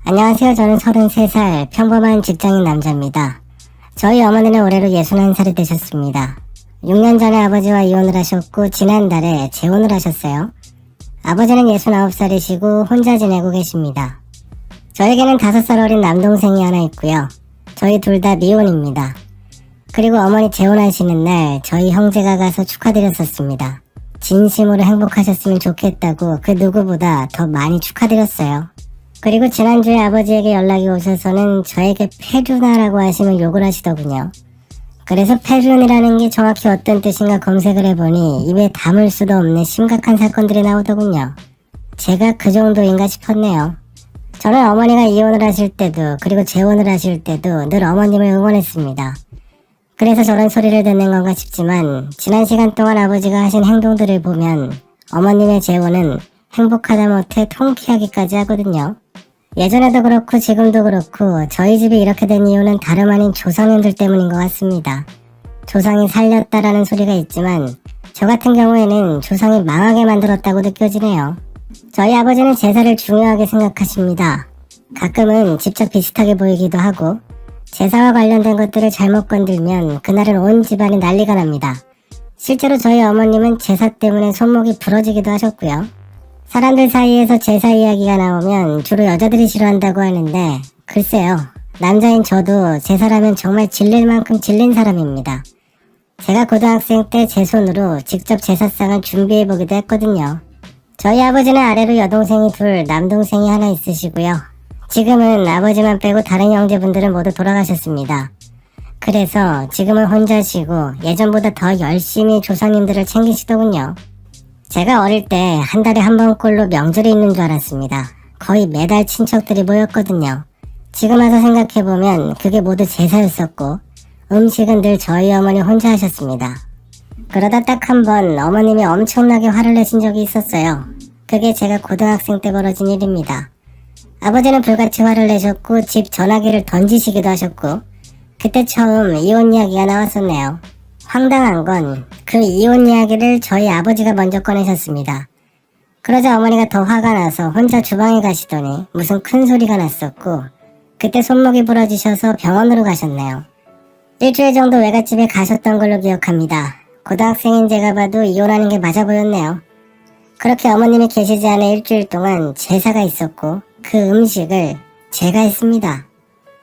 안녕하세요. 저는 33살 평범한 직장인 남자입니다. 저희 어머니는 올해로 61살이 되셨습니다. 6년 전에 아버지와 이혼을 하셨고 지난달에 재혼을 하셨어요. 아버지는 69살이시고 혼자 지내고 계십니다. 저에게는 5살 어린 남동생이 하나 있고요. 저희 둘 다 미혼입니다. 그리고 어머니 재혼하시는 날 저희 형제가 가서 축하드렸었습니다. 진심으로 행복하셨으면 좋겠다고 그 누구보다 더 많이 축하드렸어요. 그리고 지난주에 아버지에게 연락이 오셔서는 저에게 폐륜하라고 하시면 욕을 하시더군요. 그래서 폐륜이라는 게 정확히 어떤 뜻인가 검색을 해보니 입에 담을 수도 없는 심각한 사건들이 나오더군요. 제가 그 정도인가 싶었네요. 저는 어머니가 이혼을 하실 때도 그리고 재혼을 하실 때도 늘 어머님을 응원했습니다. 그래서 저런 소리를 듣는 건가 싶지만 지난 시간 동안 아버지가 하신 행동들을 보면 어머님의 재혼은 행복하다 못해 통쾌하기까지 하거든요. 예전에도 그렇고 지금도 그렇고 저희 집이 이렇게 된 이유는 다름 아닌 조상님들 때문인 것 같습니다. 조상이 살렸다라는 소리가 있지만 저 같은 경우에는 조상이 망하게 만들었다고 느껴지네요. 저희 아버지는 제사를 중요하게 생각하십니다. 가끔은 직접 비슷하게 보이기도 하고 제사와 관련된 것들을 잘못 건들면 그날은 온 집안이 난리가 납니다. 실제로 저희 어머님은 제사 때문에 손목이 부러지기도 하셨고요. 사람들 사이에서 제사 이야기가 나오면 주로 여자들이 싫어한다고 하는데 글쎄요. 남자인 저도 제사라면 정말 질릴 만큼 질린 사람입니다. 제가 고등학생 때 제 손으로 직접 제사상을 준비해보기도 했거든요. 저희 아버지는 아래로 여동생이 둘, 남동생이 하나 있으시고요. 지금은 아버지만 빼고 다른 형제분들은 모두 돌아가셨습니다. 그래서 지금은 혼자시고 예전보다 더 열심히 조상님들을 챙기시더군요. 제가 어릴 때 한 달에 한 번꼴로 명절이 있는 줄 알았습니다. 거의 매달 친척들이 모였거든요. 지금 와서 생각해보면 그게 모두 제사였었고 음식은 늘 저희 어머니 혼자 하셨습니다. 그러다 딱 한 번 어머님이 엄청나게 화를 내신 적이 있었어요. 그게 제가 고등학생 때 벌어진 일입니다. 아버지는 불같이 화를 내셨고 집 전화기를 던지시기도 하셨고 그때 처음 이혼 이야기가 나왔었네요. 황당한 건 그 이혼 이야기를 저희 아버지가 먼저 꺼내셨습니다. 그러자 어머니가 더 화가 나서 혼자 주방에 가시더니 무슨 큰 소리가 났었고 그때 손목이 부러지셔서 병원으로 가셨네요. 일주일 정도 외갓집에 가셨던 걸로 기억합니다. 고등학생인 제가 봐도 이혼하는 게 맞아 보였네요. 그렇게 어머님이 계시지 않은 일주일 동안 제사가 있었고 그 음식을 제가 했습니다.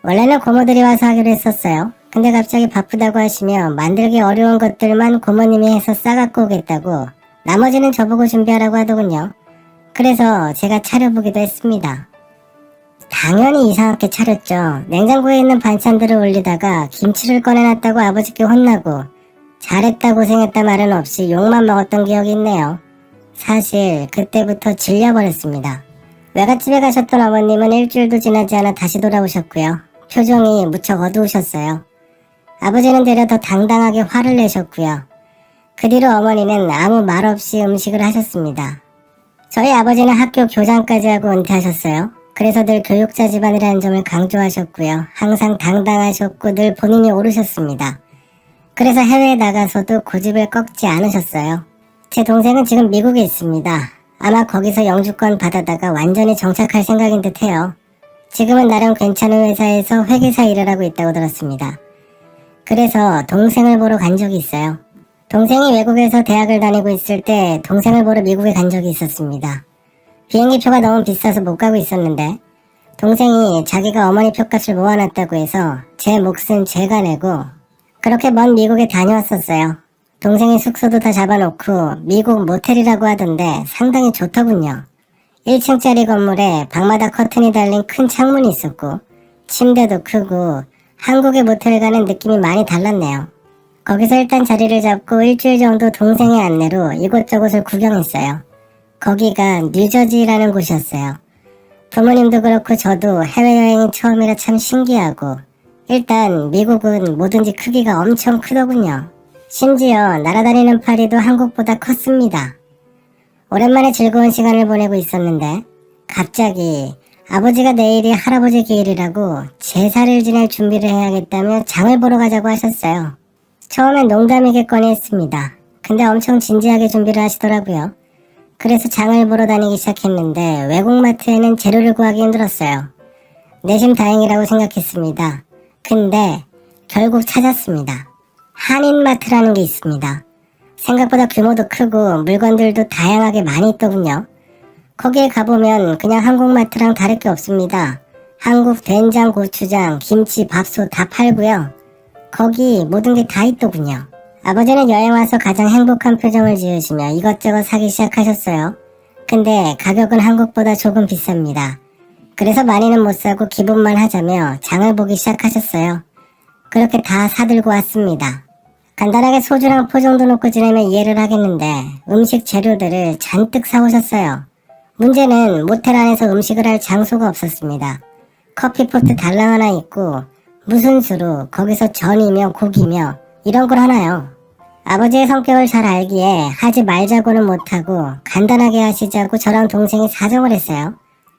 원래는 고모들이 와서 하기로 했었어요. 근데 갑자기 바쁘다고 하시며 만들기 어려운 것들만 고모님이 해서 싸갖고 오겠다고 나머지는 저보고 준비하라고 하더군요. 그래서 제가 차려보기도 했습니다. 당연히 이상하게 차렸죠. 냉장고에 있는 반찬들을 올리다가 김치를 꺼내놨다고 아버지께 혼나고 잘했다 고생했다 말은 없이 욕만 먹었던 기억이 있네요. 사실 그때부터 질려버렸습니다. 외갓집에 가셨던 어머님은 일주일도 지나지 않아 다시 돌아오셨고요. 표정이 무척 어두우셨어요. 아버지는 되려 더 당당하게 화를 내셨고요. 그 뒤로 어머니는 아무 말 없이 음식을 하셨습니다. 저희 아버지는 학교 교장까지 하고 은퇴하셨어요. 그래서 늘 교육자 집안이라는 점을 강조하셨고요. 항상 당당하셨고 늘 본인이 오르셨습니다. 그래서 해외에 나가서도 고집을 꺾지 않으셨어요. 제 동생은 지금 미국에 있습니다. 아마 거기서 영주권 받아다가 완전히 정착할 생각인 듯해요. 지금은 나름 괜찮은 회사에서 회계사 일을 하고 있다고 들었습니다. 그래서 동생을 보러 간 적이 있어요. 동생이 외국에서 대학을 다니고 있을 때 동생을 보러 미국에 간 적이 있었습니다. 비행기표가 너무 비싸서 못 가고 있었는데 동생이 자기가 어머니 표값을 모아놨다고 해서 제 몫은 제가 내고 그렇게 먼 미국에 다녀왔었어요. 동생이 숙소도 다 잡아놓고 미국 모텔이라고 하던데 상당히 좋더군요. 1층짜리 건물에 방마다 커튼이 달린 큰 창문이 있었고 침대도 크고 한국의 모텔 가는 느낌이 많이 달랐네요. 거기서 일단 자리를 잡고 일주일 정도 동생의 안내로 이곳저곳을 구경했어요. 거기가 뉴저지라는 곳이었어요. 부모님도 그렇고 저도 해외여행이 처음이라 참 신기하고 일단 미국은 뭐든지 크기가 엄청 크더군요. 심지어 날아다니는 파리도 한국보다 컸습니다. 오랜만에 즐거운 시간을 보내고 있었는데 갑자기 아버지가 내일이 할아버지 기일이라고 제사를 지낼 준비를 해야겠다며 장을 보러 가자고 하셨어요. 처음엔 농담이겠거니 했습니다. 근데 엄청 진지하게 준비를 하시더라고요. 그래서 장을 보러 다니기 시작했는데 외국마트에는 재료를 구하기 힘들었어요. 내심 다행이라고 생각했습니다. 근데 결국 찾았습니다. 한인마트라는 게 있습니다. 생각보다 규모도 크고 물건들도 다양하게 많이 있더군요. 거기에 가보면 그냥 한국마트랑 다를 게 없습니다. 한국 된장, 고추장, 김치, 밥솥 다 팔고요. 거기 모든 게 다 있더군요. 아버지는 여행 와서 가장 행복한 표정을 지으시며 이것저것 사기 시작하셨어요. 근데 가격은 한국보다 조금 비쌉니다. 그래서 많이는 못 사고 기분만 하자며 장을 보기 시작하셨어요. 그렇게 다 사들고 왔습니다. 간단하게 소주랑 포 정도 놓고 지내면 이해를 하겠는데 음식 재료들을 잔뜩 사오셨어요. 문제는 모텔 안에서 음식을 할 장소가 없었습니다. 커피포트 달랑 하나 있고 무슨 수로 거기서 전이며 고기며 이런 걸 하나요. 아버지의 성격을 잘 알기에 하지 말자고는 못하고 간단하게 하시자고 저랑 동생이 사정을 했어요.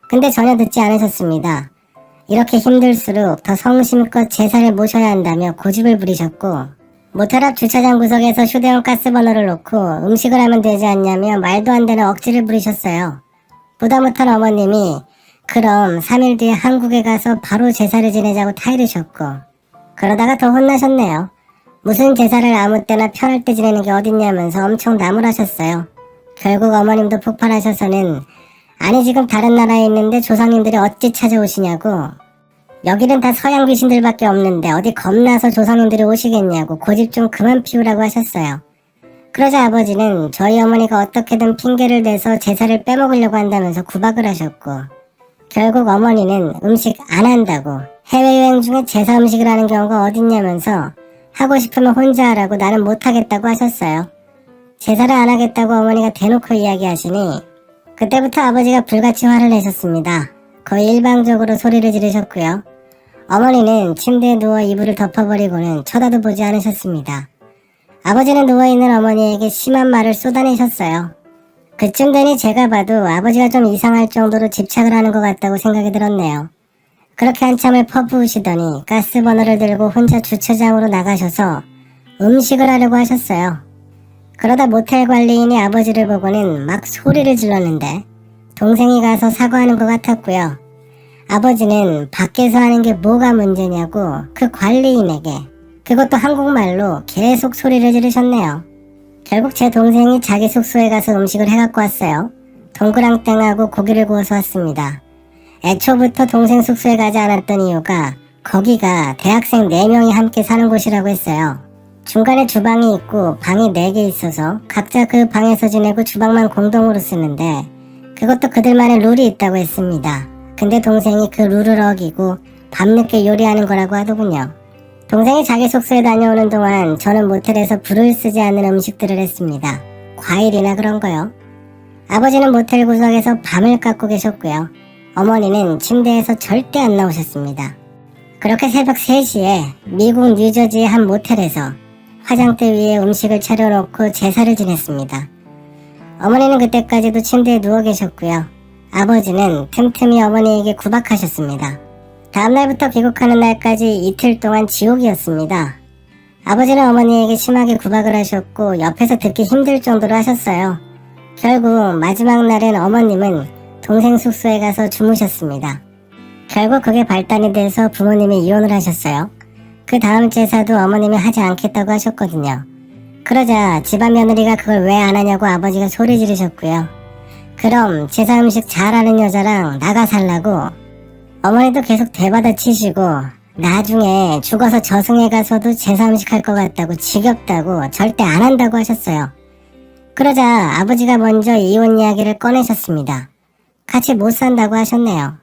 근데 전혀 듣지 않으셨습니다. 이렇게 힘들수록 더 성심껏 제사를 모셔야 한다며 고집을 부리셨고 모텔 앞 주차장 구석에서 휴대용 가스버너를 놓고 음식을 하면 되지 않냐며 말도 안 되는 억지를 부리셨어요. 보다 못한 어머님이 그럼 3일 뒤에 한국에 가서 바로 제사를 지내자고 타이르셨고 그러다가 더 혼나셨네요. 무슨 제사를 아무 때나 편할 때 지내는 게 어딨냐면서 엄청 나무라셨어요. 결국 어머님도 폭발하셔서는 아니 지금 다른 나라에 있는데 조상님들이 어찌 찾아오시냐고 여기는 다 서양 귀신들밖에 없는데 어디 겁나서 조상님들이 오시겠냐고 고집 좀 그만 피우라고 하셨어요. 그러자 아버지는 저희 어머니가 어떻게든 핑계를 대서 제사를 빼먹으려고 한다면서 구박을 하셨고 결국 어머니는 음식 안 한다고 해외여행 중에 제사 음식을 하는 경우가 어딨냐면서 하고 싶으면 혼자 하라고 나는 못하겠다고 하셨어요. 제사를 안 하겠다고 어머니가 대놓고 이야기하시니 그때부터 아버지가 불같이 화를 내셨습니다. 거의 일방적으로 소리를 지르셨고요. 어머니는 침대에 누워 이불을 덮어버리고는 쳐다도 보지 않으셨습니다. 아버지는 누워있는 어머니에게 심한 말을 쏟아내셨어요. 그쯤 되니 제가 봐도 아버지가 좀 이상할 정도로 집착을 하는 것 같다고 생각이 들었네요. 그렇게 한참을 퍼부으시더니 가스버너를 들고 혼자 주차장으로 나가셔서 음식을 하려고 하셨어요. 그러다 모텔 관리인이 아버지를 보고는 막 소리를 질렀는데 동생이 가서 사과하는 것 같았고요. 아버지는 밖에서 하는 게 뭐가 문제냐고 그 관리인에게 그것도 한국말로 계속 소리를 지르셨네요. 결국 제 동생이 자기 숙소에 가서 음식을 해갖고 왔어요. 동그랑땡하고 고기를 구워서 왔습니다. 애초부터 동생 숙소에 가지 않았던 이유가 거기가 대학생 4명이 함께 사는 곳이라고 했어요. 중간에 주방이 있고 방이 4개 있어서 각자 그 방에서 지내고 주방만 공동으로 쓰는데 그것도 그들만의 룰이 있다고 했습니다. 근데 동생이 그 룰을 어기고 밤늦게 요리하는 거라고 하더군요. 동생이 자기 숙소에 다녀오는 동안 저는 모텔에서 불을 쓰지 않는 음식들을 했습니다. 과일이나 그런 거요. 아버지는 모텔 구석에서 밤을 깎고 계셨고요. 어머니는 침대에서 절대 안 나오셨습니다. 그렇게 새벽 3시에 미국 뉴저지의 한 모텔에서 화장대 위에 음식을 차려놓고 제사를 지냈습니다. 어머니는 그때까지도 침대에 누워 계셨고요. 아버지는 틈틈이 어머니에게 구박하셨습니다. 다음날부터 귀국하는 날까지 이틀 동안 지옥이었습니다. 아버지는 어머니에게 심하게 구박을 하셨고 옆에서 듣기 힘들 정도로 하셨어요. 결국 마지막 날엔 어머님은 동생 숙소에 가서 주무셨습니다. 결국 그게 발단이 돼서 부모님이 이혼을 하셨어요. 그 다음 제사도 어머님이 하지 않겠다고 하셨거든요. 그러자 집안 며느리가 그걸 왜 안 하냐고 아버지가 소리 지르셨고요. 그럼 제사 음식 잘하는 여자랑 나가 살라고 어머니도 계속 대받아 치시고 나중에 죽어서 저승에 가서도 제사 음식 할 것 같다고 지겹다고 절대 안 한다고 하셨어요. 그러자 아버지가 먼저 이혼 이야기를 꺼내셨습니다. 같이 못 산다고 하셨네요.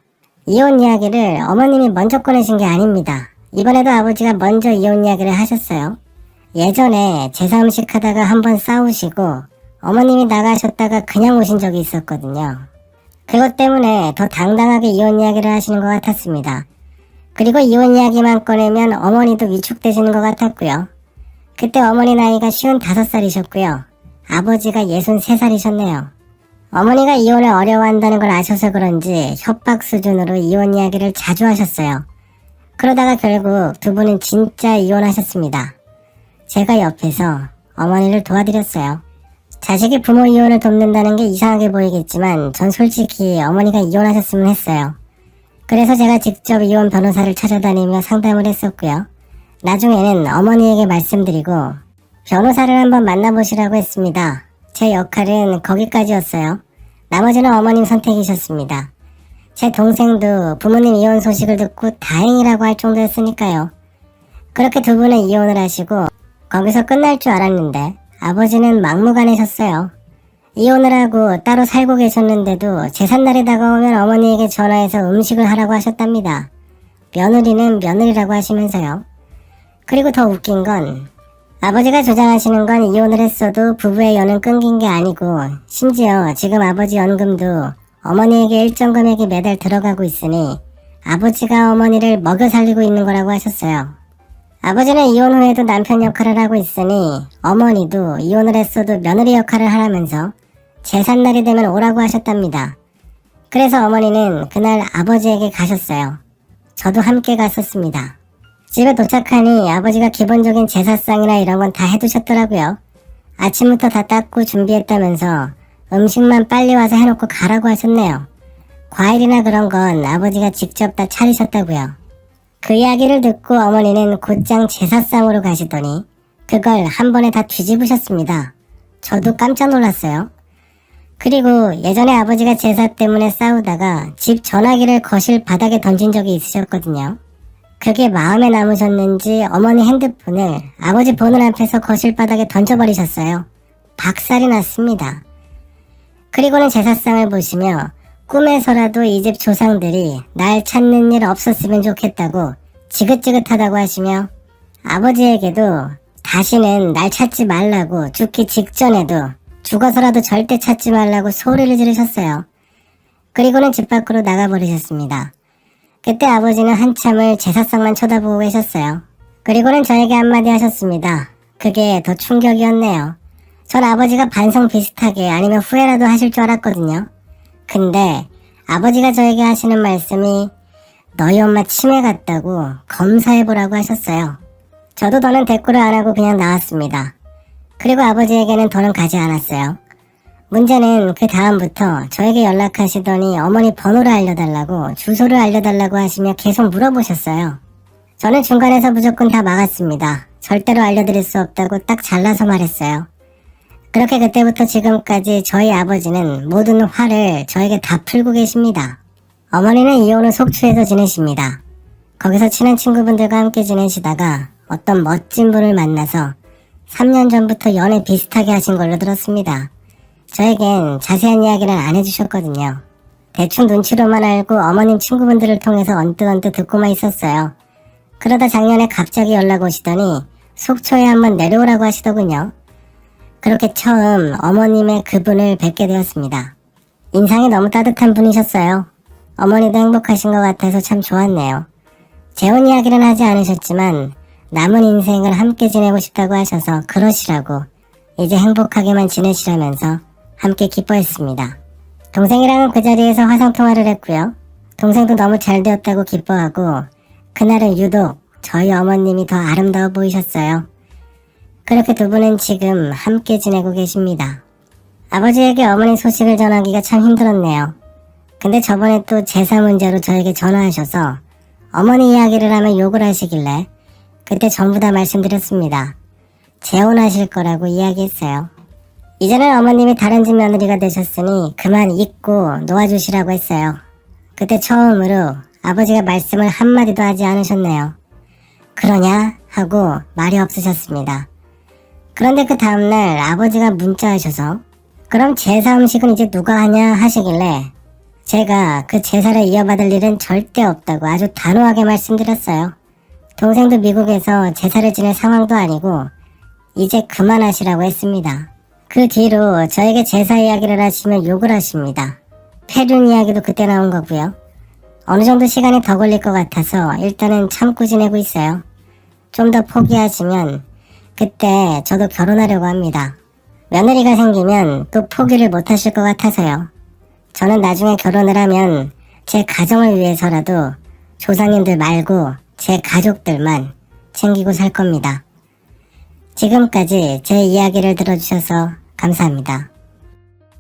이혼 이야기를 어머님이 먼저 꺼내신 게 아닙니다. 이번에도 아버지가 먼저 이혼 이야기를 하셨어요. 예전에 제사 음식 하다가 한번 싸우시고 어머님이 나가셨다가 그냥 오신 적이 있었거든요. 그것 때문에 더 당당하게 이혼 이야기를 하시는 것 같았습니다. 그리고 이혼 이야기만 꺼내면 어머니도 위축되시는 것 같았고요. 그때 어머니 나이가 55살이셨고요. 아버지가 63살이셨네요. 어머니가 이혼을 어려워한다는 걸 아셔서 그런지 협박 수준으로 이혼 이야기를 자주 하셨어요. 그러다가 결국 두 분은 진짜 이혼하셨습니다. 제가 옆에서 어머니를 도와드렸어요. 자식이 부모 이혼을 돕는다는 게 이상하게 보이겠지만 전 솔직히 어머니가 이혼하셨으면 했어요. 그래서 제가 직접 이혼 변호사를 찾아다니며 상담을 했었고요. 나중에는 어머니에게 말씀드리고 변호사를 한번 만나보시라고 했습니다. 제 역할은 거기까지였어요. 나머지는 어머님 선택이셨습니다. 제 동생도 부모님 이혼 소식을 듣고 다행이라고 할 정도였으니까요. 그렇게 두 분은 이혼을 하시고 거기서 끝날 줄 알았는데 아버지는 막무가내셨어요. 이혼을 하고 따로 살고 계셨는데도 제삿날이 다가오면 어머니에게 전화해서 음식을 하라고 하셨답니다. 며느리는 며느리라고 하시면서요. 그리고 더 웃긴 건 아버지가 주장하시는 건 이혼을 했어도 부부의 연은 끊긴 게 아니고 심지어 지금 아버지 연금도 어머니에게 일정 금액이 매달 들어가고 있으니 아버지가 어머니를 먹여 살리고 있는 거라고 하셨어요. 아버지는 이혼 후에도 남편 역할을 하고 있으니 어머니도 이혼을 했어도 며느리 역할을 하라면서 제삿날이 되면 오라고 하셨답니다. 그래서 어머니는 그날 아버지에게 가셨어요. 저도 함께 갔었습니다. 집에 도착하니 아버지가 기본적인 제사상이나 이런 건 다 해두셨더라고요. 아침부터 다 닦고 준비했다면서 음식만 빨리 와서 해놓고 가라고 하셨네요. 과일이나 그런 건 아버지가 직접 다 차리셨다고요. 그 이야기를 듣고 어머니는 곧장 제사상으로 가시더니 그걸 한 번에 다 뒤집으셨습니다. 저도 깜짝 놀랐어요. 그리고 예전에 아버지가 제사 때문에 싸우다가 집 전화기를 거실 바닥에 던진 적이 있으셨거든요. 그게 마음에 남으셨는지 어머니 핸드폰을 아버지 보는 앞에서 거실 바닥에 던져버리셨어요. 박살이 났습니다. 그리고는 제사상을 보시며 꿈에서라도 이 집 조상들이 날 찾는 일 없었으면 좋겠다고 지긋지긋하다고 하시며 아버지에게도 다시는 날 찾지 말라고 죽기 직전에도 죽어서라도 절대 찾지 말라고 소리를 지르셨어요. 그리고는 집 밖으로 나가버리셨습니다. 그때 아버지는 한참을 제사상만 쳐다보고 계셨어요. 그리고는 저에게 한마디 하셨습니다. 그게 더 충격이었네요. 전 아버지가 반성 비슷하게 아니면 후회라도 하실 줄 알았거든요. 근데 아버지가 저에게 하시는 말씀이 너희 엄마 치매 같다고 검사해보라고 하셨어요. 저도 더는 대꾸를 안 하고 그냥 나왔습니다. 그리고 아버지에게는 더는 가지 않았어요. 문제는 그 다음부터 저에게 연락하시더니 어머니 번호를 알려달라고 주소를 알려달라고 하시며 계속 물어보셨어요. 저는 중간에서 무조건 다 막았습니다. 절대로 알려드릴 수 없다고 딱 잘라서 말했어요. 그렇게 그때부터 지금까지 저희 아버지는 모든 화를 저에게 다 풀고 계십니다. 어머니는 이혼 후 속초에서 지내십니다. 거기서 친한 친구분들과 함께 지내시다가 어떤 멋진 분을 만나서 3년 전부터 연애 비슷하게 하신 걸로 들었습니다. 저에겐 자세한 이야기는 안 해주셨거든요. 대충 눈치로만 알고 어머님 친구분들을 통해서 언뜻언뜻 듣고만 있었어요. 그러다 작년에 갑자기 연락 오시더니 속초에 한번 내려오라고 하시더군요. 그렇게 처음 어머님의 그분을 뵙게 되었습니다. 인상이 너무 따뜻한 분이셨어요. 어머니도 행복하신 것 같아서 참 좋았네요. 재혼 이야기는 하지 않으셨지만 남은 인생을 함께 지내고 싶다고 하셔서 그러시라고 이제 행복하게만 지내시라면서 함께 기뻐했습니다. 동생이랑은 그 자리에서 화상통화를 했고요. 동생도 너무 잘 되었다고 기뻐하고 그날은 유독 저희 어머님이 더 아름다워 보이셨어요. 그렇게 두 분은 지금 함께 지내고 계십니다. 아버지에게 어머니 소식을 전하기가 참 힘들었네요. 근데 저번에 또 제사 문제로 저에게 전화하셔서 어머니 이야기를 하면 욕을 하시길래 그때 전부 다 말씀드렸습니다. 재혼하실 거라고 이야기했어요. 이제는 어머님이 다른 집 며느리가 되셨으니 그만 잊고 놓아주시라고 했어요. 그때 처음으로 아버지가 말씀을 한마디도 하지 않으셨네요. 그러냐? 하고 말이 없으셨습니다. 그런데 그 다음날 아버지가 문자하셔서 그럼 제사 음식은 이제 누가 하냐 하시길래 제가 그 제사를 이어받을 일은 절대 없다고 아주 단호하게 말씀드렸어요. 동생도 미국에서 제사를 지낼 상황도 아니고 이제 그만하시라고 했습니다. 그 뒤로 저에게 제사 이야기를 하시면 욕을 하십니다. 폐륜 이야기도 그때 나온 거고요. 어느 정도 시간이 더 걸릴 것 같아서 일단은 참고 지내고 있어요. 좀 더 포기하시면 그때 저도 결혼하려고 합니다. 며느리가 생기면 또 포기를 못 하실 것 같아서요. 저는 나중에 결혼을 하면 제 가정을 위해서라도 조상님들 말고 제 가족들만 챙기고 살 겁니다. 지금까지 제 이야기를 들어주셔서 감사합니다.